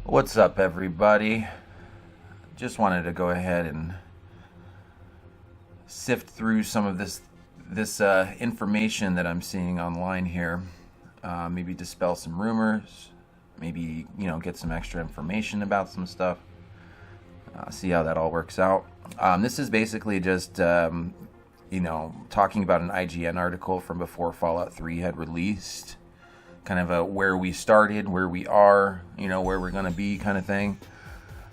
What's up, everybody? Just wanted to go ahead and sift through some of this information that I'm seeing online here. Maybe dispel some rumors. Maybe get some extra information about some stuff. See how that all works out. This is basically just talking about an IGN article from before Fallout 3 had released. Kind of a where we started, where we are, where we're going to be kind of thing.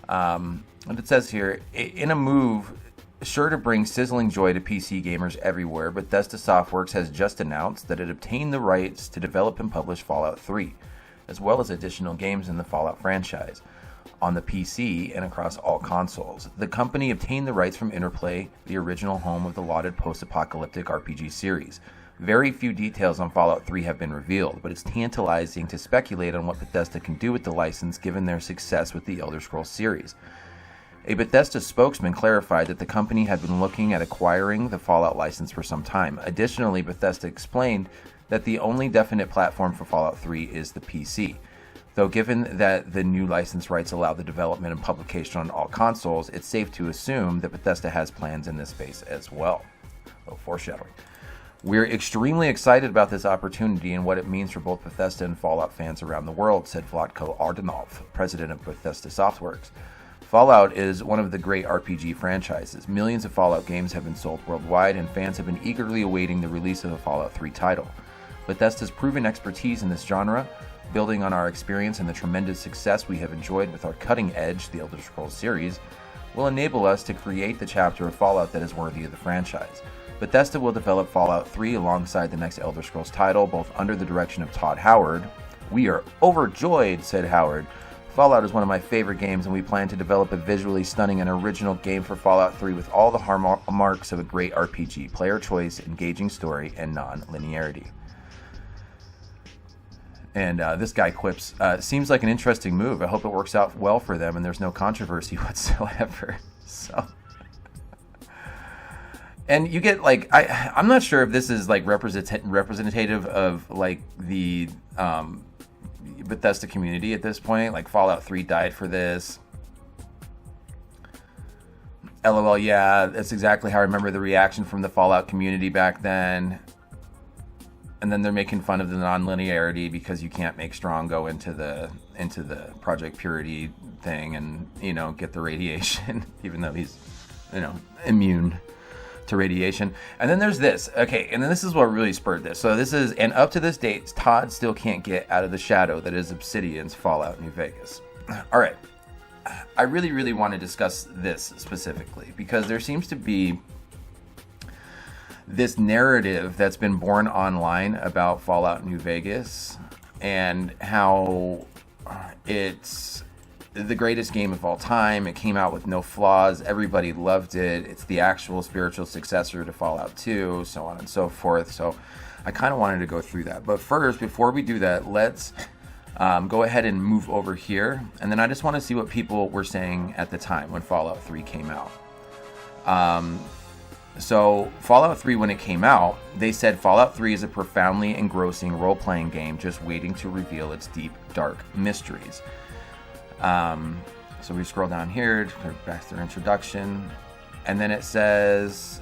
And it says here, in a move sure to bring sizzling joy to PC gamers everywhere, Bethesda Softworks has just announced that it obtained the rights to develop and publish Fallout 3, as well as additional games in the Fallout franchise, on the PC and across all consoles. The company obtained the rights from Interplay, the original home of the lauded post-apocalyptic RPG series. Very few details on Fallout 3 have been revealed, but it's tantalizing to speculate on what Bethesda can do with the license given their success with the Elder Scrolls series. A Bethesda spokesman clarified that the company had been looking at acquiring the Fallout license for some time. Additionally, Bethesda explained that the only definite platform for Fallout 3 is the PC. Though given that the new license rights allow the development and publication on all consoles, it's safe to assume that Bethesda has plans in this space as well. A little foreshadowing. We're extremely excited about this opportunity and what it means for both Bethesda and Fallout fans around the world, said Vlatko Ardanov, president of Bethesda Softworks. Fallout is one of the great RPG franchises. Millions of Fallout games have been sold worldwide, and fans have been eagerly awaiting the release of a Fallout 3 title. Bethesda's proven expertise in this genre, building on our experience and the tremendous success we have enjoyed with our cutting edge, the Elder Scrolls series, will enable us to create the chapter of Fallout that is worthy of the franchise. Bethesda will develop Fallout 3 alongside the next Elder Scrolls title, both under the direction of Todd Howard. We are overjoyed, said Howard. Fallout is one of my favorite games, and we plan to develop a visually stunning and original game for Fallout 3 with all the hallmarks of a great RPG: player choice, engaging story, and non-linearity. And this guy quips, seems like an interesting move. I hope it works out well for them and there's no controversy whatsoever. So... And you get I'm not sure if this is representative of the Bethesda community at this point. Like Fallout 3 died for this. LOL, yeah, that's exactly how I remember the reaction from the Fallout community back then. And then they're making fun of the non-linearity because you can't make Strong go into the Project Purity thing and get the radiation, even though he's immune to radiation. And then there's this. Okay, and then this is what really spurred this. So this is, and up to this date, Todd still can't get out of the shadow that is Obsidian's Fallout New Vegas. All right. I really, really want to discuss this specifically because there seems to be this narrative that's been born online about Fallout New Vegas and how it's the greatest game of all time. It came out with no flaws. Everybody loved it. It's the actual spiritual successor to Fallout 2, so on and so forth. So I kind of wanted to go through that. But first, before we do that, let's go ahead and move over here. And then I just want to see what people were saying at the time when Fallout 3 came out. So Fallout 3, when it came out, they said Fallout 3 is a profoundly engrossing role-playing game just waiting to reveal its deep, dark mysteries. So we scroll down here to back to their introduction, and then it says,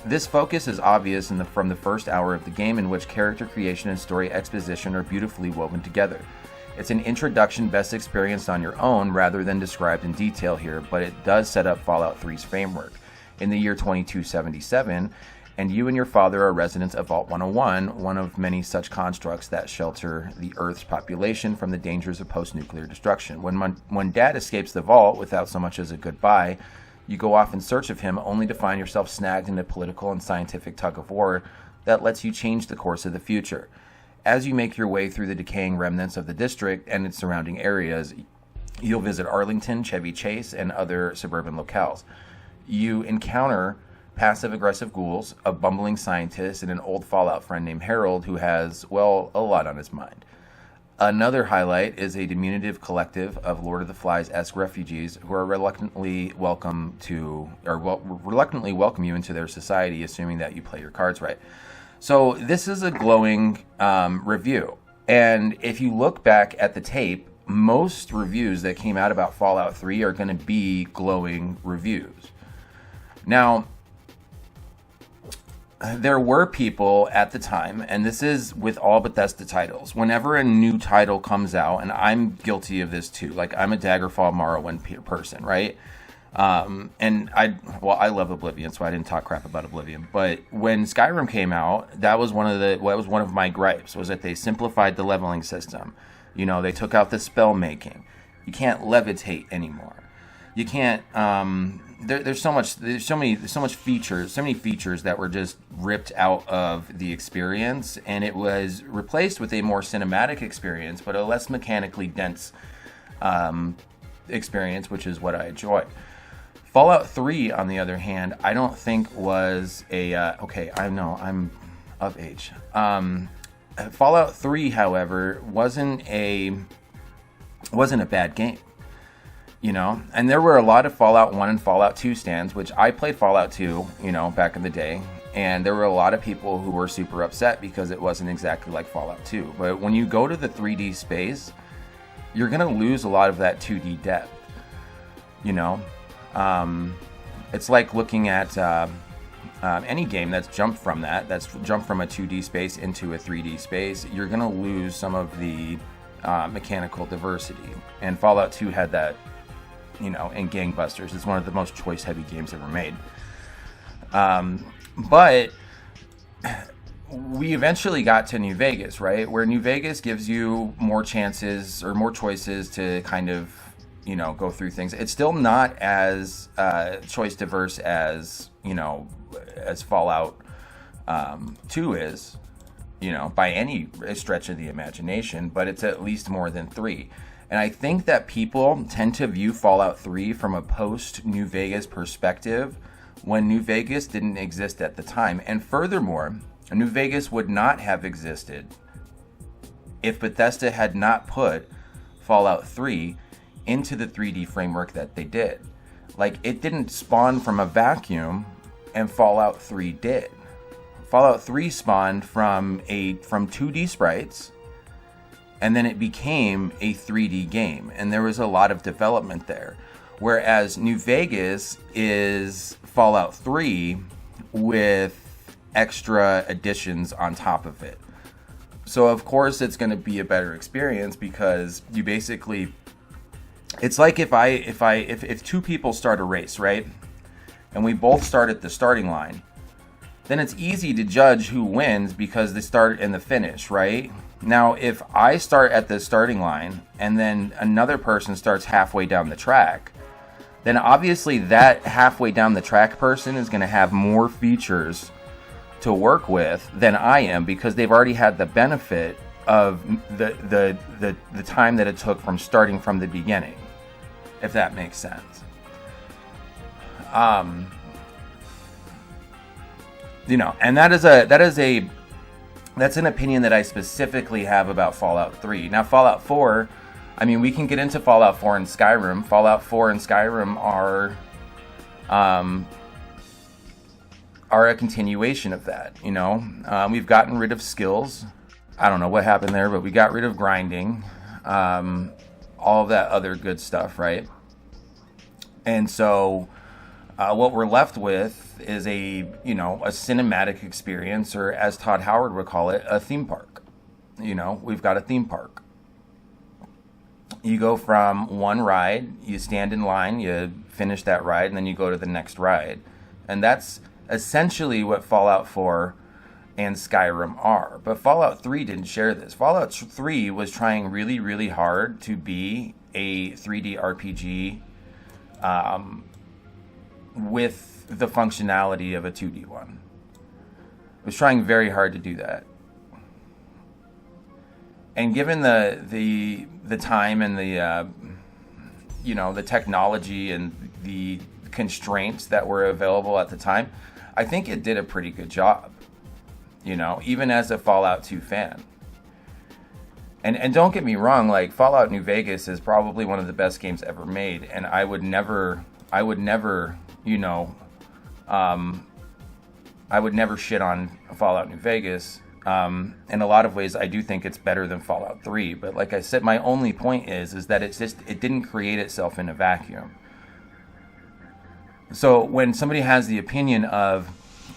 this focus is obvious from the first hour of the game, in which character creation and story exposition are beautifully woven together. It's an introduction best experienced on your own rather than described in detail here, but it does set up Fallout 3's framework. In the year 2277, and you and your father are residents of Vault 101, one of many such constructs that shelter the Earth's population from the dangers of post-nuclear destruction. When Dad escapes the vault without so much as a goodbye, you go off in search of him, only to find yourself snagged in a political and scientific tug-of-war that lets you change the course of the future. As you make your way through the decaying remnants of the district and its surrounding areas, you'll visit Arlington, Chevy Chase, and other suburban locales. You encounter passive-aggressive ghouls, a bumbling scientist, and an old Fallout friend named Harold who has, well, a lot on his mind. Another highlight is a diminutive collective of Lord of the Flies-esque refugees who are reluctantly welcome you into their society, assuming that you play your cards right. So this is a glowing review. And if you look back at the tape, most reviews that came out about Fallout 3 are going to be glowing reviews. Now, there were people at the time, and this is with all Bethesda titles, whenever a new title comes out, and I'm guilty of this too, like I'm a Daggerfall Morrowind person, right? And I love Oblivion, so I didn't talk crap about Oblivion. But when Skyrim came out, that was one of my gripes, was that they simplified the leveling system. You know, they took out the spell making. You can't levitate anymore. You can't. There's so many features that were just ripped out of the experience, and it was replaced with a more cinematic experience, but a less mechanically dense experience, which is what I enjoy. Fallout 3, on the other hand, I don't think was a okay. I know I'm of age. Fallout 3, however, wasn't a bad game. You know, and there were a lot of Fallout 1 and Fallout 2 stands, which I played Fallout 2, you know, back in the day, and there were a lot of people who were super upset because it wasn't exactly like Fallout 2. But when you go to the 3D space, you're going to lose a lot of that 2D depth, you know. It's like looking at any game that's jumped from a 2D space into a 3D space. You're going to lose some of the mechanical diversity, and Fallout 2 had that, you know, and gangbusters. It's one of the most choice-heavy games ever made. But we eventually got to New Vegas, right? Where New Vegas gives you more chances or more choices to kind of, you know, go through things. It's still not as choice diverse as, you know, as Fallout 2 is, you know, by any stretch of the imagination, but it's at least more than 3. And I think that people tend to view Fallout 3 from a post-New Vegas perspective when New Vegas didn't exist at the time. And furthermore, New Vegas would not have existed if Bethesda had not put Fallout 3 into the 3D framework that they did. Like, it didn't spawn from a vacuum, and Fallout 3 did. Fallout 3 spawned from 2D sprites, and then it became a 3D game, and there was a lot of development there. Whereas New Vegas is Fallout 3 with extra additions on top of it. So of course it's going to be a better experience, because you basically, it's like if two people start a race, right? And we both start at the starting line, then it's easy to judge who wins because they start and the finish, right? Now, if I start at the starting line and then another person starts halfway down the track, then obviously that halfway down the track person is going to have more features to work with than I am, because they've already had the benefit of the time that it took from starting from the beginning, if that makes sense. You know, and that's an opinion that I specifically have about Fallout 3. Now, Fallout 4, I mean, we can get into Fallout 4 and Skyrim. Fallout 4 and Skyrim are a continuation of that, you know. We've gotten rid of skills. I don't know what happened there, but we got rid of grinding. All of that other good stuff, right? And so what we're left with is a cinematic experience, or as Todd Howard would call it, a theme park. You know, we've got a theme park. You go from one ride, you stand in line, you finish that ride, and then you go to the next ride. And that's essentially what Fallout 4 and Skyrim are. But Fallout 3 didn't share this. Fallout 3 was trying really, really hard to be a 3D RPG with the functionality of a 2D one. It was trying very hard to do that. And given the time and the technology and the constraints that were available at the time, I think it did a pretty good job. You know, even as a Fallout 2 fan. And don't get me wrong, like, Fallout New Vegas is probably one of the best games ever made, and I would never shit on Fallout New Vegas. In a lot of ways, I do think it's better than Fallout 3. But like I said, my only point is that it didn't create itself in a vacuum. So when somebody has the opinion of,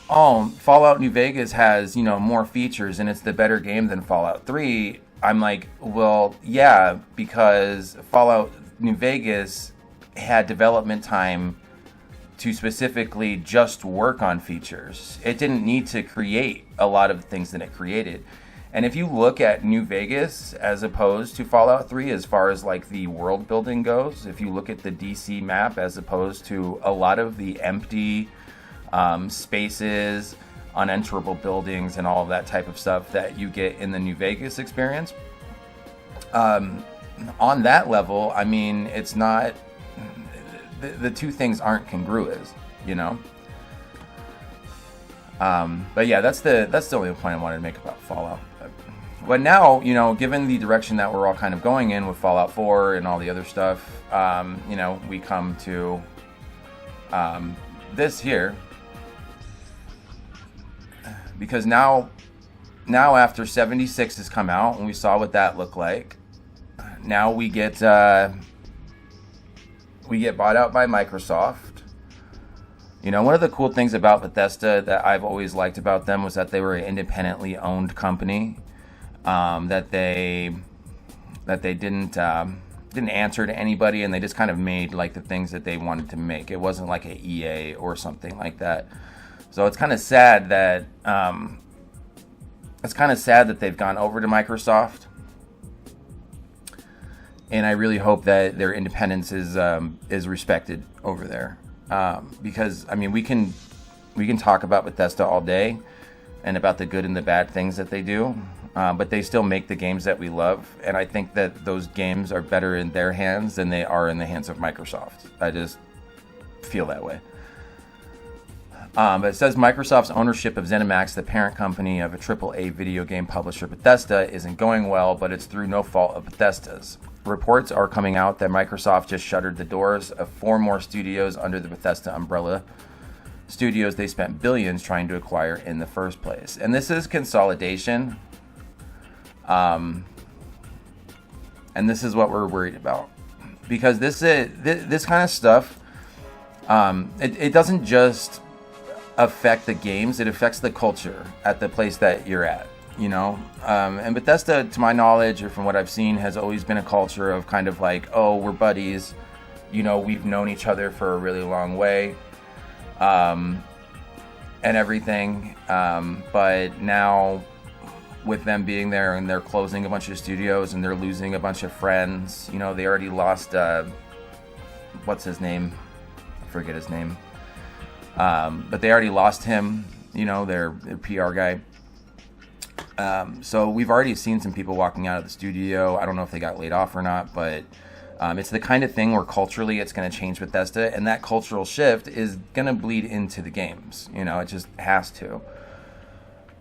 oh, Fallout New Vegas has, more features and it's the better game than Fallout 3, I'm like, well, yeah, because Fallout New Vegas had development time to specifically just work on features. It didn't need to create a lot of things that it created. And if you look at New Vegas as opposed to Fallout 3 as far as like the world building goes, if you look at the DC map as opposed to a lot of the empty spaces, unenterable buildings, and all of that type of stuff that you get in the New Vegas experience, on that level, I mean, it's not, the two things aren't congruous, But yeah, that's the only point I wanted to make about Fallout. But now, given the direction that we're all kind of going in with Fallout 4 and all the other stuff, we come to this here. Because now after 76 has come out and we saw what that looked like, now we get bought out by Microsoft. One of the cool things about Bethesda that I've always liked about them was that they were an independently owned company. That they didn't answer to anybody, and they just kind of made like the things that they wanted to make. It wasn't like an EA or something like that. So it's kind of sad that they've gone over to Microsoft, and I really hope that their independence is respected over there. Because I mean, we can talk about Bethesda all day and about the good and the bad things that they do. But they still make the games that we love, and I think that those games are better in their hands than they are in the hands of Microsoft. I just feel that way. But it says Microsoft's ownership of ZeniMax, the parent company of a AAA video game publisher Bethesda, isn't going well, but it's through no fault of Bethesda's. Reports are coming out that Microsoft just shuttered the doors of 4 more studios under the Bethesda umbrella, studios they spent billions trying to acquire in the first place. And this is consolidation. And this is what we're worried about, because this kind of stuff, it doesn't just affect the games, it affects the culture at the place that you're at, and Bethesda, to my knowledge, or from what I've seen, has always been a culture of kind of like, oh, we're buddies, we've known each other for a really long way, and everything, but now, with them being there and they're closing a bunch of studios and they're losing a bunch of friends. They already lost, what's his name? I forget his name. But they already lost him, their PR guy. So we've already seen some people walking out of the studio. I don't know if they got laid off or not, but it's the kind of thing where culturally it's going to change Bethesda, and that cultural shift is going to bleed into the games. It just has to.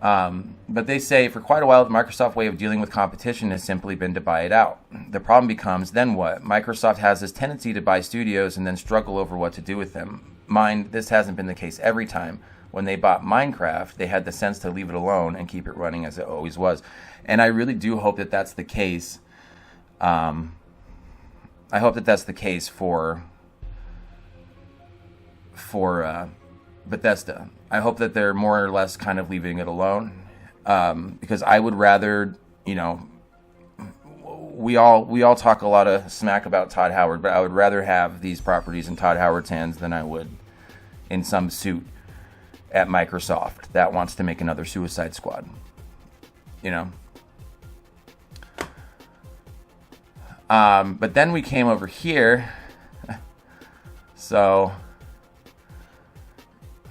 But they say for quite a while, the Microsoft way of dealing with competition has simply been to buy it out. The problem becomes, then what? Microsoft has this tendency to buy studios and then struggle over what to do with them. Mind, this hasn't been the case every time. When they bought Minecraft, they had the sense to leave it alone and keep it running as it always was. And I really do hope that that's the case. I hope that that's the case for Bethesda. I hope that they're more or less kind of leaving it alone, because I would rather, we all talk a lot of smack about Todd Howard, but I would rather have these properties in Todd Howard's hands than I would in some suit at Microsoft that wants to make another Suicide Squad. But then we came over here, so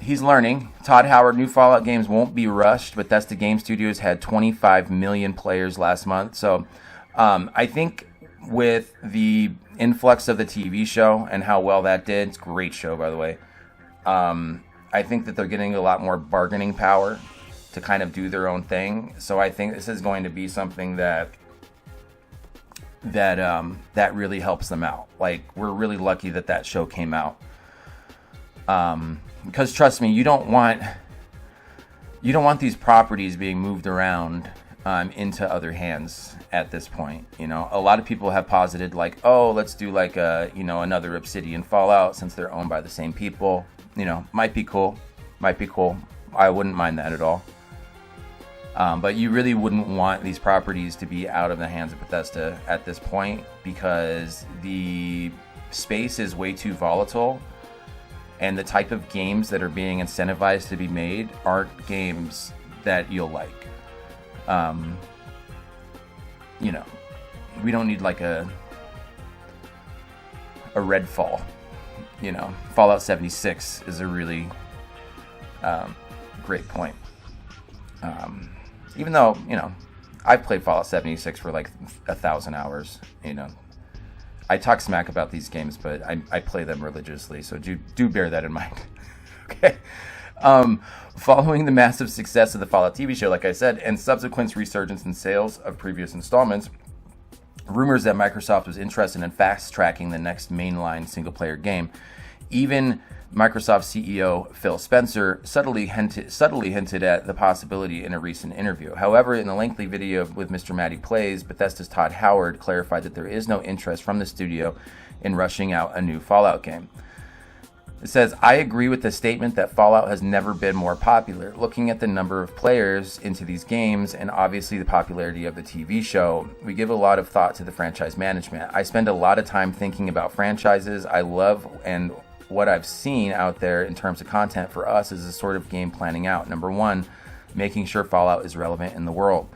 he's learning. Todd Howard, new Fallout games won't be rushed. Bethesda Game Studios had 25 million players last month. So I think with the influx of the TV show and how well that did, it's a great show, by the way, I think that they're getting a lot more bargaining power to kind of do their own thing. So I think this is going to be something that really helps them out. Like, we're really lucky that show came out. Because trust me, you don't want you don't want these properties being moved around into other hands at this point. You know, a lot of people have posited like, oh, let's do like a, you know, another Obsidian Fallout since they're owned by the same people. You know, might be cool. I wouldn't mind that at all. But you really wouldn't want these properties to be out of the hands of Bethesda at this point, because the space is way too volatile, and the type of games that are being incentivized to be made aren't games that you'll like. You know, we don't need like a Redfall. You know, Fallout 76 is a really great point. Even though, you know, I've played Fallout 76 for like 1,000 hours, you know. I talk smack about these games, but I play them religiously, so do bear that in mind. Okay. Following the massive success of the Fallout TV show, like I said, and subsequent resurgence in sales of previous installments, rumors that Microsoft was interested in fast-tracking the next mainline single-player game. Even Microsoft CEO Phil Spencer subtly hinted at the possibility in a recent interview. However, in a lengthy video with MrMattyPlays, Bethesda's Todd Howard clarified that there is no interest from the studio in rushing out a new Fallout game. It says, I agree with the statement that Fallout has never been more popular. Looking at the number of players into these games and obviously the popularity of the TV show, we give a lot of thought to the franchise management. I spend a lot of time thinking about franchises I love, and what I've seen out there in terms of content for us is a sort of game planning out. Number one, making sure Fallout is relevant in the world.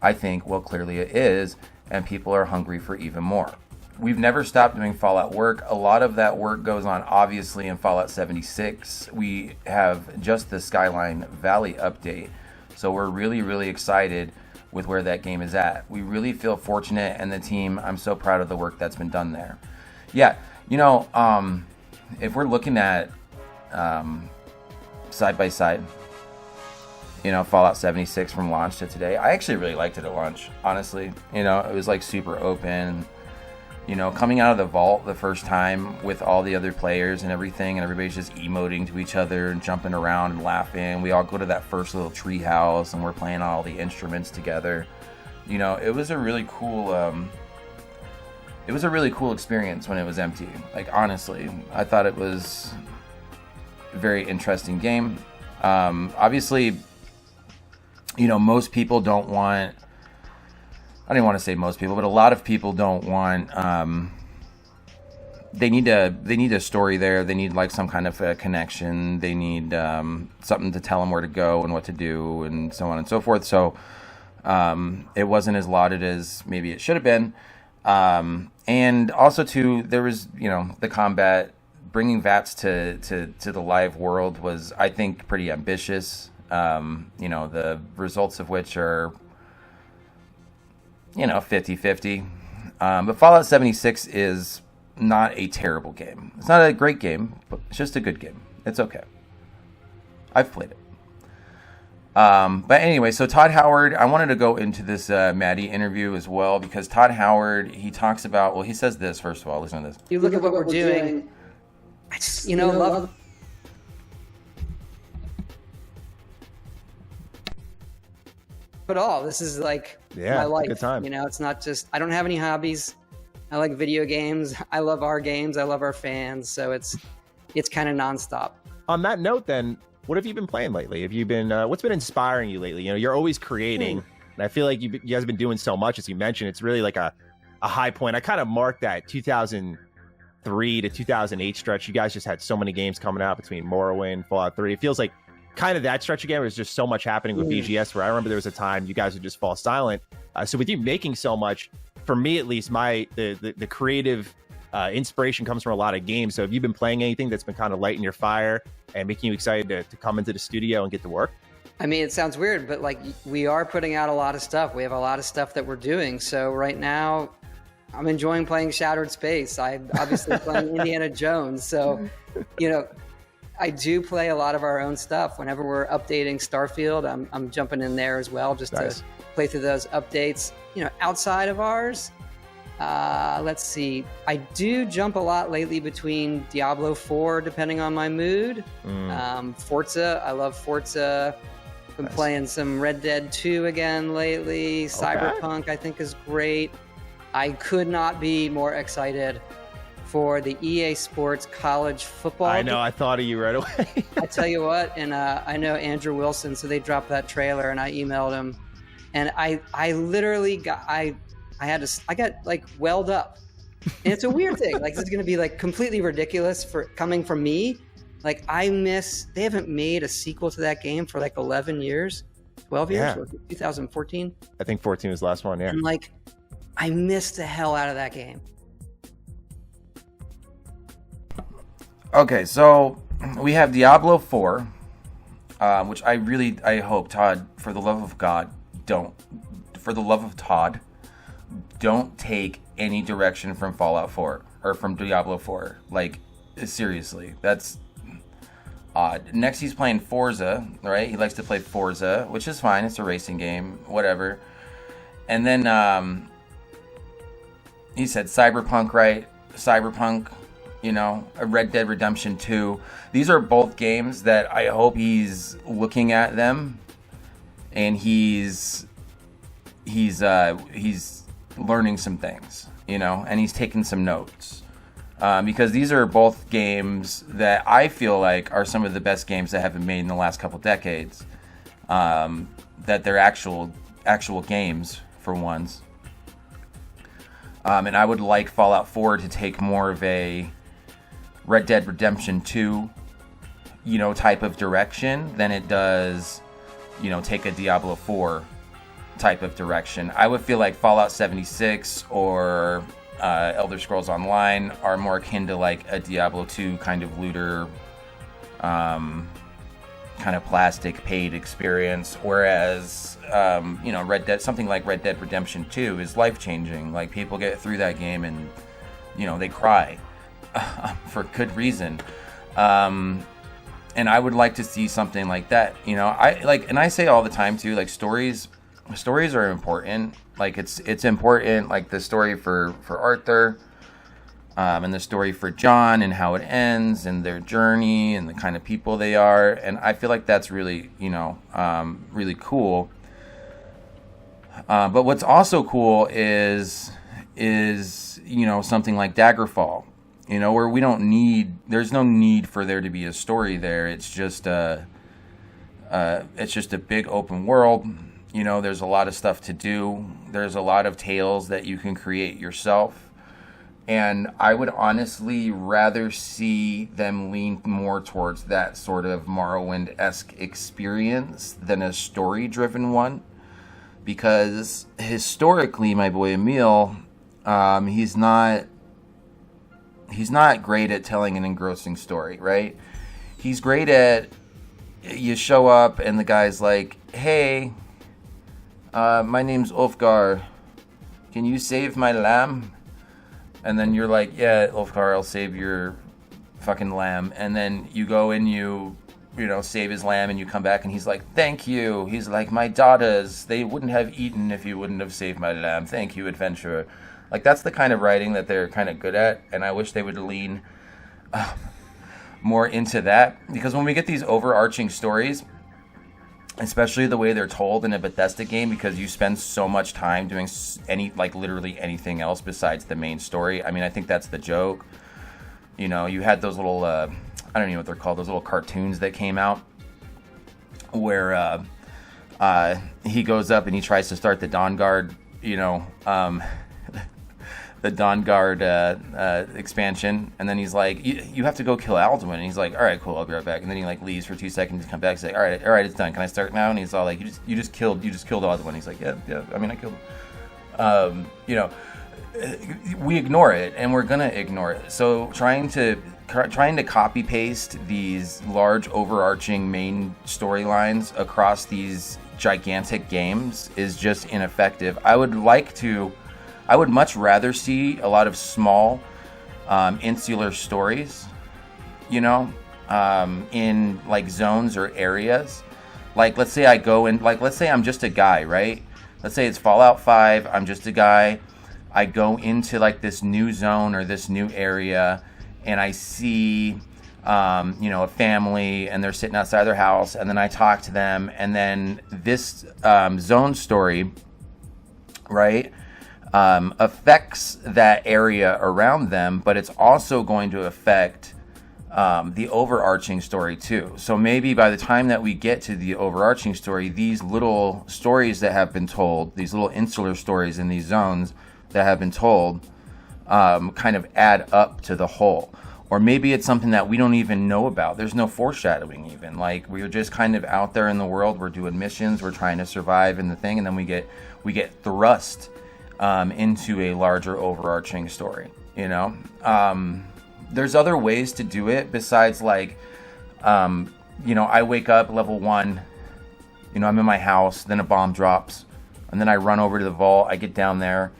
I think, well, clearly it is, and people are hungry for even more. We've never stopped doing Fallout work. A lot of that work goes on, obviously, in Fallout 76. We have just the Skyline Valley update, so we're really, really excited with where that game is at. We really feel fortunate, and the team, I'm so proud of the work that's been done there. Yeah, you know, if we're looking at side by side, you know, Fallout 76 from launch to today, I actually really liked it at launch, honestly. You know, it was like super open. You know, coming out of the vault the first time with all the other players and everything, and everybody's just emoting to each other and jumping around and laughing. We all go to that first little tree house and we're playing all the instruments together. You know, it was a really cool experience when it was empty. Like, honestly, I thought it was a very interesting game. Obviously, you know, most people don't want, I don't want to say most people, but a lot of people don't want, they need a story there. They need like some kind of a connection. They need something to tell them where to go and what to do and so on and so forth. So it wasn't as lauded as maybe it should have been. And also too, there was, you know, the combat, bringing VATS to the live world was, I think, pretty ambitious. You know, the results of which are, you know, 50-50. But Fallout 76 is not a terrible game. It's not a great game, but it's just a good game. It's okay. I've played it. But anyway, so Todd Howard, I wanted to go into this Matty interview as well, because Todd Howard, he talks about, well, he says this, first of all, listen to this. You look at what we're doing, I just, you know, love it all. This is like my life. Good time. You know, it's not just, I don't have any hobbies. I like video games. I love our games. I love our fans. So it's kind of nonstop. On that note, then, what have you been playing lately? Have you been, what's been inspiring you lately? You know, you're always creating, and I feel like you guys have been doing so much, as you mentioned. It's really like a high point. I kind of marked that 2003 to 2008 stretch. You guys just had so many games coming out between Morrowind, Fallout 3. It feels like kind of that stretch again, where there's just so much happening with BGS, where I remember there was a time you guys would just fall silent. So with you making so much, for me at least, the creative inspiration comes from a lot of games. So have you been playing anything that's been kind of lighting your fire and making you excited to come into the studio and get to work? I mean, it sounds weird, but like, we are putting out a lot of stuff. We have a lot of stuff that we're doing. So right now, I'm enjoying playing Shattered Space. I'm obviously playing Indiana Jones. So, you know, I do play a lot of our own stuff. Whenever we're updating Starfield, I'm jumping in there as well, just to play through those updates. You know, outside of ours, let's see. I do jump a lot lately between Diablo 4, depending on my mood. Forza, I love Forza. Been playing some Red Dead 2 again lately. Cyberpunk, I think, is great. I could not be more excited for the EA Sports college football. I know, I thought of you right away. I tell you what, and I know Andrew Wilson, so they dropped that trailer, and I emailed him, and I literally got I got like welled up, and it's a weird thing. Like, this is gonna be like completely ridiculous for coming from me. Like, they haven't made a sequel to that game for like 11 years, 12 years, 2014. I think 14 was the last one, yeah. And like, I missed the hell out of that game. Okay, so we have Diablo 4, which I hope, Todd, for the love of God, Todd, don't take any direction from Fallout 4 or from Diablo 4. Like, seriously, that's odd. Next, he's playing Forza, right? He likes to play Forza, which is fine. It's a racing game, whatever. And then he said Cyberpunk, right? Cyberpunk. You know, a Red Dead Redemption 2. These are both games that I hope he's looking at them and he's learning some things, you know, and he's taking some notes. Because these are both games that I feel like are some of the best games that have been made in the last couple decades. That they're actual games for once. And I would like Fallout 4 to take more of a Red Dead Redemption 2, you know, type of direction than it does, you know, take a Diablo 4 type of direction. I would feel like Fallout 76 or Elder Scrolls Online are more akin to like a Diablo 2 kind of looter, kind of plastic paid experience, whereas you know, something like Red Dead Redemption 2 is life changing. Like, people get through that game and, you know, they cry. For good reason, and I would like to see something like that. You know, I say all the time too. Like, stories are important. Like, it's important. Like the story for Arthur, and the story for John and how it ends and their journey and the kind of people they are. And I feel like that's really, you know, really cool. But what's also cool is you know, something like Daggerfall. You know, where there's no need for there to be a story there. It's just a big open world. You know, there's a lot of stuff to do. There's a lot of tales that you can create yourself. And I would honestly rather see them lean more towards that sort of Morrowind-esque experience than a story-driven one. Because historically, my boy Emil, he's not great at telling an engrossing story, right? He's great at, you show up and the guy's like, hey, my name's Ulfgar. Can you save my lamb? And then you're like, yeah, Ulfgar, I'll save your fucking lamb. And then you go and you know, save his lamb, and you come back and he's like, thank you. He's like, my daughters, they wouldn't have eaten if you wouldn't have saved my lamb. Thank you, adventurer. Like, that's the kind of writing that they're kind of good at, and I wish they would lean more into that. Because when we get these overarching stories, especially the way they're told in a Bethesda game, because you spend so much time doing literally anything else besides the main story. I mean, I think that's the joke. You know, you had those little, I don't even know what they're called, those little cartoons that came out where he goes up and he tries to start the Dawn Guard, you know, the Dawn Guard expansion, and then he's like, you have to go kill Alduin, and he's like, all right, cool, I'll be right back. And then he like leaves for 2 seconds and come back and say, all right, it's done, can I start now? And he's all like, you just killed Alduin. He's like, yeah, I mean, I killed him. You know, we ignore it, and we're gonna ignore it. So trying to copy paste these large overarching main storylines across these gigantic games is just ineffective. I would much rather see a lot of small, insular stories, you know, in like zones or areas. Like, let's say I go in, like, let's say I'm just a guy, right? Let's say it's Fallout 5, I'm just a guy. I go into like this new zone or this new area, and I see a family, and they're sitting outside their house, and then I talk to them, and then this zone story, right, affects that area around them, but it's also going to affect the overarching story too. So maybe by the time that we get to the overarching story, these little stories that have been told, these little insular stories in these zones that have been told, kind of add up to the whole. Or maybe it's something that we don't even know about. There's no foreshadowing even. Like, we're just kind of out there in the world. We're doing missions. We're trying to survive in the thing. And then we get thrust into a larger overarching story, There's other ways to do it besides, like, I wake up level 1, I'm in my house, then a bomb drops, and then I run over to the vault. I get down there.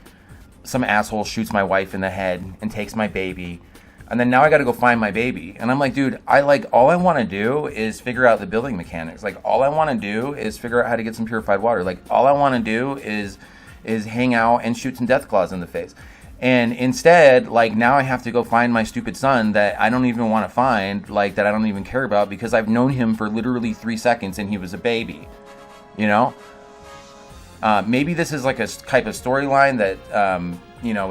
Some asshole shoots my wife in the head and takes my baby. And then now I got to go find my baby. And I'm like, dude, all I want to do is figure out the building mechanics. Like, all I want to do is figure out how to get some purified water. Like, all I want to do is hang out and shoot some death claws in the face. And instead, like, now I have to go find my stupid son that I don't even want to find, like, that I don't even care about, because I've known him for literally 3 seconds and he was a baby, Maybe this is like a type of storyline that,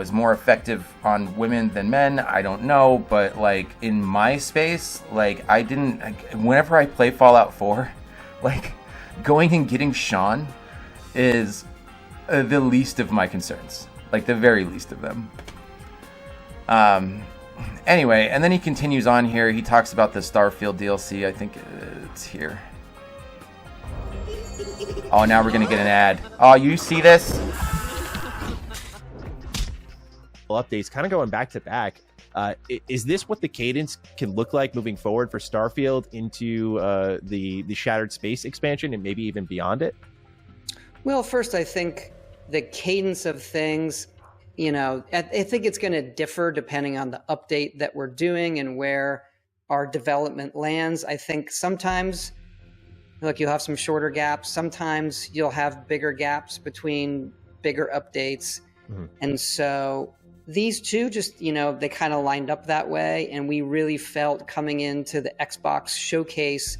is more effective on women than men. I don't know. But, like, in my space, like, whenever I play Fallout 4, like, going and getting Sean is the least of my concerns. Like, the very least of them. Anyway, and then he continues on here. He talks about the Starfield DLC. I think it's here. Oh, now we're going to get an ad. Oh, you see this? Updates kind of going back to back. Is this what the cadence can look like moving forward for Starfield into the Shattered Space expansion and maybe even beyond it? Well, first, I think the cadence of things, I think it's going to differ depending on the update that we're doing and where our development lands. I think sometimes, look, you'll have some shorter gaps. Sometimes you'll have bigger gaps between bigger updates. Mm-hmm. And so these two just, they kind of lined up that way. And we really felt coming into the Xbox showcase,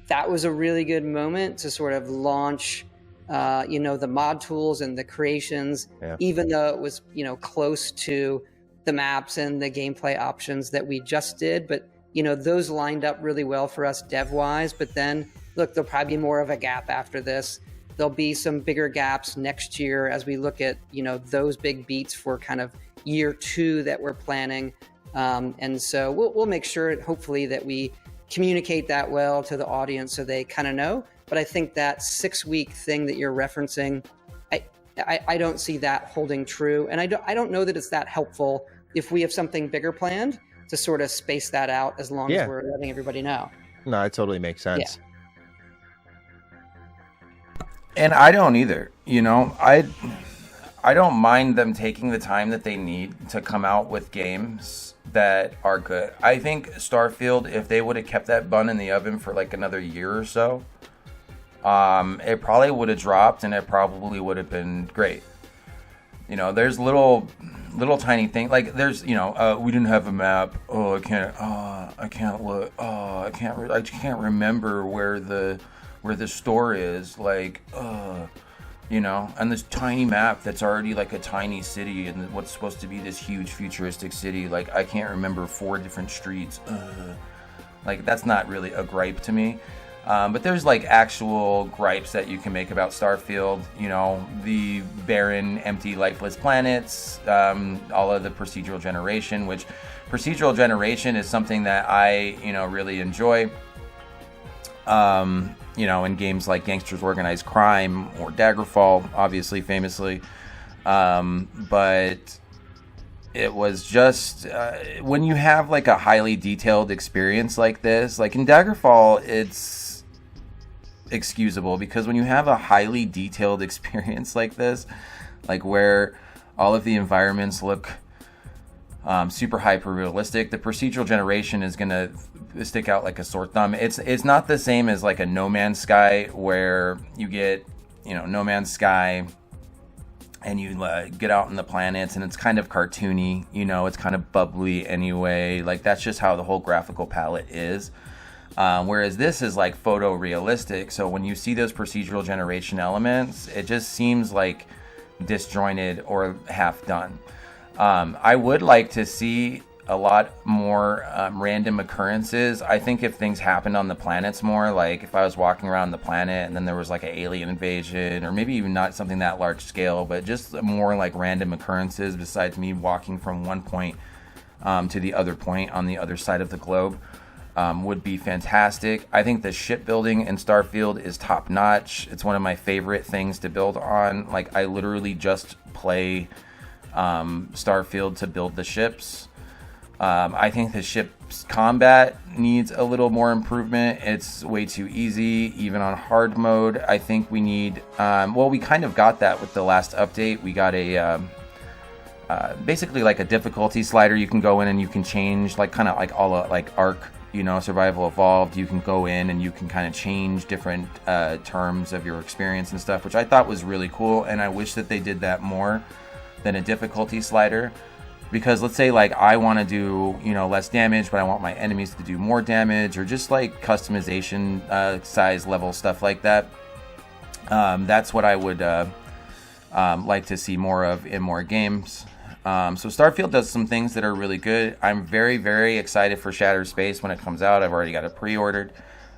that was a really good moment to sort of launch, the mod tools and the creations, even though it was, close to the maps and the gameplay options that we just did. But, those lined up really well for us dev-wise. But then, look, there'll probably be more of a gap after this. There'll be some bigger gaps next year as we look at, those big beats for kind of year 2 that we're planning. And so we'll make sure, hopefully, that we communicate that well to the audience so they kind of know. But I think that 6-week thing that you're referencing, I don't see that holding true. And I don't know that it's that helpful if we have something bigger planned to sort of space that out as long as we're letting everybody know. No, it totally makes sense. Yeah. And I don't either. I don't mind them taking the time that they need to come out with games that are good. I think Starfield, if they would have kept that bun in the oven for like another year or so, it probably would have dropped and it probably would have been great. There's little tiny things, like there's, we didn't have a map. I can't remember where the store is, like, and this tiny map that's already like a tiny city and what's supposed to be this huge futuristic city, like I can't remember 4 different streets. Like, that's not really a gripe to me. But there's like actual gripes that you can make about Starfield, the barren, empty, lifeless planets, all of the procedural generation, which procedural generation is something that I, really enjoy. In games like Gangsters Organized Crime or Daggerfall, obviously, famously. But it was just, when you have like a highly detailed experience like this, like in Daggerfall, it's excusable, because when you have a highly detailed experience like this, like where all of the environments look super hyper realistic, the procedural generation is going to stick out like a sore thumb. It's not the same as like a No Man's Sky, where you get, No Man's Sky and you get out in the planets, and it's kind of cartoony, you know, it's kind of bubbly anyway. Like, that's just how the whole graphical palette is. Whereas this is like photorealistic, so when you see those procedural generation elements, it just seems like disjointed or half done. I would like to see a lot more random occurrences. I think if things happened on the planets more, like if I was walking around the planet and then there was like an alien invasion, or maybe even not something that large scale, but just more like random occurrences besides me walking from one point to the other point on the other side of the globe, would be fantastic. I think the shipbuilding in Starfield is top notch. It's one of my favorite things to build on. Like, I literally just play Starfield to build the ships. I think the ship's combat needs a little more improvement. It's way too easy, even on hard mode. I think we need, well, we kind of got that with the last update. We got a, basically like a difficulty slider. You can go in and you can change, like kind of like all like Ark, you know, Survival Evolved. You can go in and you can kind of change different terms of your experience and stuff, which I thought was really cool. And I wish that they did that more than a difficulty slider. Because let's say like I want to do, you know, less damage, but I want my enemies to do more damage, or just like customization, size level stuff like that. That's what I would like to see more of in more games. So Starfield does some things that are really good. I'm very, very excited for Shattered Space when it comes out. I've already got it pre-ordered.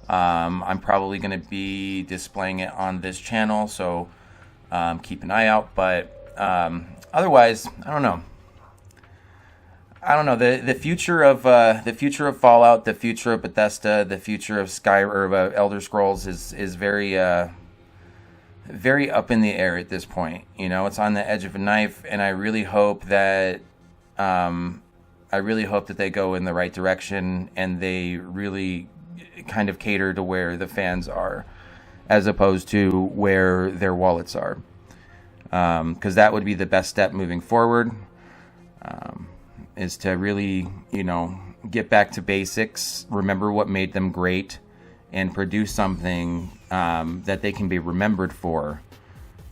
I'm probably going to be displaying it on this channel, so keep an eye out. But otherwise, I don't know. The future of Fallout, the future of Bethesda, the future of Elder Scrolls is very very up in the air at this point. You know, it's on the edge of a knife, and I really hope that they go in the right direction and they really kind of cater to where the fans are, as opposed to where their wallets are. Because that would be the best step moving forward. Is to really, you know, get back to basics, remember what made them great, and produce something that they can be remembered for,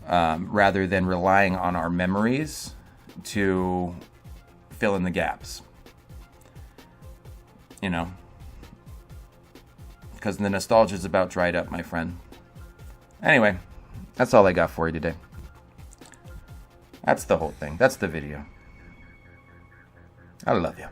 rather than relying on our memories to fill in the gaps. You know, because the nostalgia is about dried up, my friend. Anyway, that's all I got for you today. That's the whole thing. That's the video. I love you.